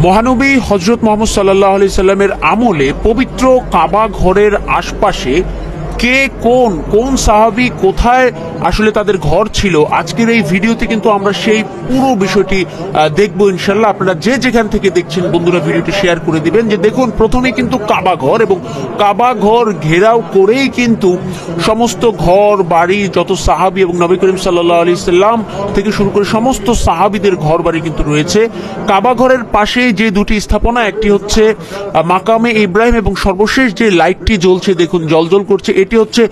মহানবী হজরত মোহাম্মদ সাল্লাল্লাহু আলাইহি সাল্লামের আমলে পবিত্র কাবা ঘরের আশপাশে কে কোন সাহাবী কোথায় আসলে তাদের ঘর ছিল, আজকের এই ভিডিওতে কিন্তু আমরা সেই পুরো বিষয়টি দেখবো ইনশাল্লাহ। আপনারা যে যেখান থেকে দেখছেন বন্ধুরা ভিডিওটি শেয়ার করে দিবেন। যে দেখুন, প্রথমে কিন্তু কাবা ঘর, এবং কাবা ঘর ঘেরাও করেই কিন্তু সমস্ত ঘর বাড়ি, যত সাহাবী এবং নবী করিম সাল্লাল্লাহু আলাইহি সাল্লাম থেকে শুরু করে সমস্ত সাহাবীদের ঘর বাড়ি কিন্তু রয়েছে। কাবা ঘরের পাশে যে দুটি স্থাপনা, একটি হচ্ছে মাকামে ইব্রাহিম, এবং সর্বশেষ যে লাইটটি জ্বলছে দেখুন জ্বলজ্বল করছে, এটি হচ্ছে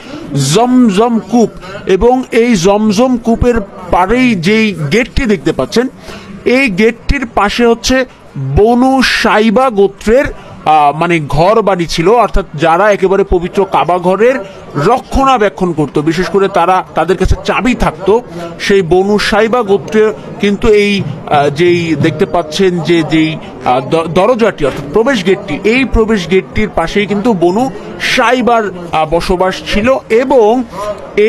জমজম কূপ। এবং এই জমজম কূপের পাড়েই যেই গেটটি দেখতে পাচ্ছেন, এই গেটটির পাশে হচ্ছে বনু সাইবা গোত্রের মানে ঘর বাড়ি ছিল, অর্থাৎ যারা একেবারে পবিত্র কাবা ঘরের রক্ষণাবেক্ষণ করত, বিশেষ করে তাদের কাছে চাবি থাকতো। সেই বনু সাইবা গোত্রে কিন্তু এই যেই দেখতে পাচ্ছেন যেই দরজাটি অর্থাৎ প্রবেশ গেটটি, এই প্রবেশ গেটটির পাশেই কিন্তু বনু সাইবার বসবাস ছিল। এবং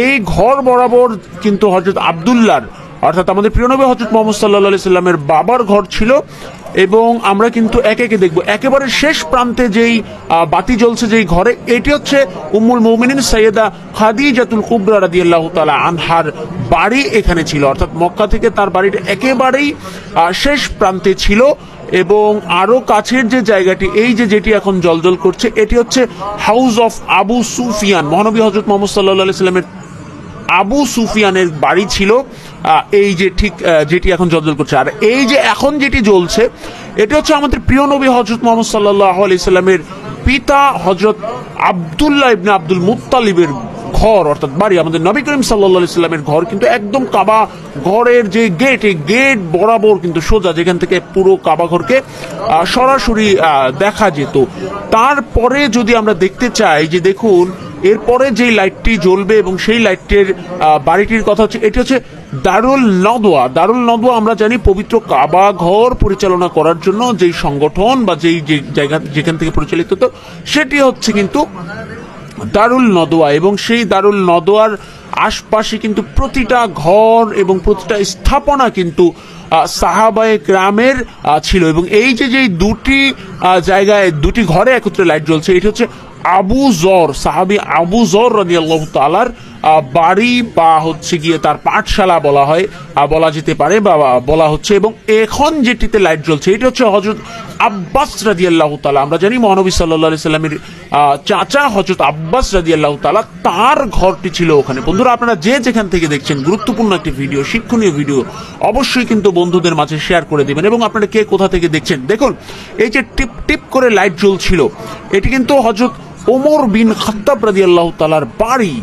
এই ঘর বরাবর কিন্তু হযরত আব্দুল্লাহর অর্থাৎ আমাদের প্রিয় নবী হযরত মুহাম্মদ সাল্লাল্লাহু আলাইহি সাল্লামের বাবার ঘর ছিল। এবং আমরা কিন্তু একে একে দেখব। একেবারে শেষ প্রান্তে যেই বাতি জ্বলছে যেই ঘরে, এটি হচ্ছে উম্মুল মুমিনিন সাইয়েদা খাদিজাতুল কুবরা রাদিয়াল্লাহু তাআলা আনহার বাড়ি এখানে ছিল, অর্থাৎ মক্কা থেকে তার বাড়িটা একেবারেই শেষ প্রান্তে ছিল। এবং আরো কাছের যে জায়গাটি, এই যেটি এখন জ্বলজ্বল করছে, এটি হচ্ছে হাউস অফ আবু সুফিয়ান। মহানবী হযরত মুহাম্মদ সাল্লাল্লাহু আলাইহি সাল্লামের আবু সুফিয়ানের বাড়ি ছিল এই যে ঠিক যেটি এখন জ্বলজ্বল করছে। আর এই যে এখন যেটি জ্বলছে, এটি হচ্ছে আমাদের প্রিয় নবী হযরত মুহাম্মদ সাল্লাল্লাহু আলাইহি সাল্লামের পিতা হযরত আব্দুল্লাহ ইবনে আব্দুল মুত্তালিবের ঘর অর্থাৎ বাড়ি। আমাদের নবী করিম সাল্লাল্লাহু আলাইহি সাল্লামের ঘর কিন্তু একদম কাবা ঘরের যে গেট, এই গেট বরাবর কিন্তু সোজা, যেখান থেকে পুরো কাবা ঘরকে সরাসরি দেখা যেত। তারপরে যদি আমরা দেখতে চাই যে দেখুন, এরপরে যেই লাইটটি জ্বলবে এবং সেই লাইটের বাড়িটির কথা হচ্ছে, এটি হচ্ছে দারুল নদওয়া। দারুল নদওয়া আমরা জানি পবিত্র কাবা ঘর পরিচালনা করার জন্য যেই সংগঠন বা যেই জায়গা যেখান থেকে পরিচালিত হতো, সেটি হচ্ছে কিন্তু দারুল নদওয়া। এবং সেই দারুল নদওয়ার আশপাশে কিন্তু প্রতিটা ঘর এবং প্রতিটা স্থাপনা কিন্তু সাহাবায়ে কেরামের ছিল। এবং এই যে দুটি জায়গায় দুটি ঘরে একত্রে লাইট জ্বলছে, এটি হচ্ছে আবু জর, সাহাবী আবু জর রাদিয়াল্লাহু তাআলার বাড়ি বা হচ্ছে গিয়ে তার পাঠশালা বলা যেতে পারে বা বলা হচ্ছে। এবং এখন যেটিতে লাইট জ্বলছে, এটি হচ্ছে হযরত আব্বাস রাদিয়াল্লাহু তাআলা। আমরা জানি মহানবী সাল্লাল্লাহু আলাইহি সাল্লামের চাচা হযরত আব্বাস রাদিয়াল্লাহু তাআলা, তার ঘরটি ছিল ওখানে। বন্ধুরা, আপনারা যে যেখান থেকে দেখছেন, গুরুত্বপূর্ণ একটি ভিডিও, শিক্ষণীয় ভিডিও, অবশ্যই কিন্তু বন্ধুদের মাঝে শেয়ার করে দিবেন। এবং আপনারা কে কোথা থেকে দেখছেন, দেখুন এই যে টিপ টিপ করে লাইট জ্বলছিল, এটি কিন্তু হযরত ওমর বিন খাত্তাব রাদিয়াল্লাহু তাআলার বাড়ি।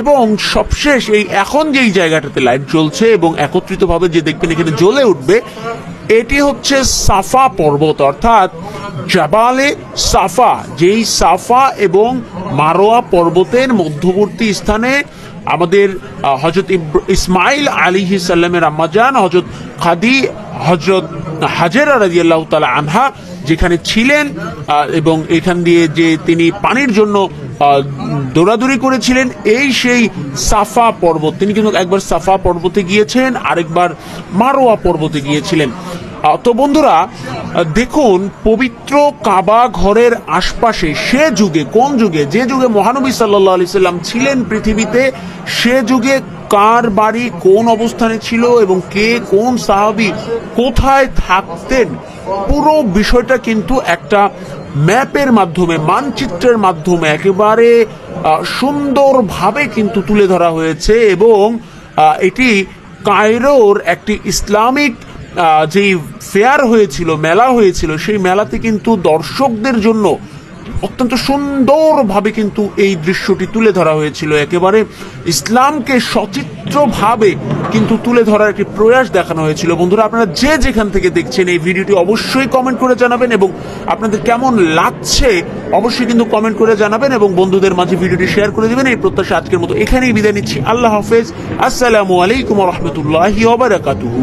এবং সবশেষ এই এখন যেই জায়গাটাতে লাইট জ্বলছে এবং একত্রিতভাবে যে দেখবেন এখানে জ্বলে উঠবে, এটি হচ্ছে সাফা পর্বত অর্থাৎ জাবালে সাফা। যেই সাফা এবং মারোয়া পর্বতের মধ্যবর্তী স্থানে আমাদের হযরত ইসমাইল আলাইহিস সালামের আম্মাজান হযরত হযরত হাজেরা রাদিয়াল্লাহু তাআলা আনহা যেখানে ছিলেন, এবং এখান দিয়ে যে তিনি পানির জন্য দৌড়াদৌড়ি করেছিলেন, এই সেই সাফা পর্বত। তিনি কিন্তু একবার সাফা পর্বতে গিয়েছেন, আরেকবার মারোয়া পর্বতে গিয়েছিলেন। তো বন্ধুরা দেখুন, পবিত্র কাবা ঘরের আশপাশে সে যুগে, কোন যুগে, যে যুগে মহানবী সাল্লাল্লাহু আলাইহি সাল্লাম ছিলেন পৃথিবীতে, সে যুগে কার বাড়ি কোন অবস্থানে ছিল এবং কে কোন সাহাবী কোথায় থাকতেন, পুরো বিষয়টা কিন্তু একটা ম্যাপের মাধ্যমে, মানচিত্রের মাধ্যমে একেবারে সুন্দরভাবে কিন্তু তুলে ধরা হয়েছে। এবং এটি কায়রোর একটি ইসলামিক যেই ফেয়ার হয়েছিল, মেলা হয়েছিল, সেই মেলাতে কিন্তু দর্শকদের জন্য অত্যন্ত সুন্দরভাবে কিন্তু এই দৃশ্যটি তুলে ধরা হয়েছিল। একেবারে ইসলামকে সচিত্রভাবে কিন্তু তুলে ধরার একটি প্রয়াস দেখানো হয়েছিল। বন্ধুরা, আপনারা যে যেখান থেকে দেখছেন এই ভিডিওটি অবশ্যই কমেন্ট করে জানাবেন, এবং আপনাদের কেমন লাগছে অবশ্যই কিন্তু কমেন্ট করে জানাবেন, এবং বন্ধুদের মাঝে ভিডিওটি শেয়ার করে দিবেন। এই প্রত্যাশা আজকের মতো এখানেই বিদায় নিচ্ছি। আল্লাহ হাফেজ। আসসালামু আলাইকুম ওয়া রাহমাতুল্লাহি ওয়া বারাকাতুহু।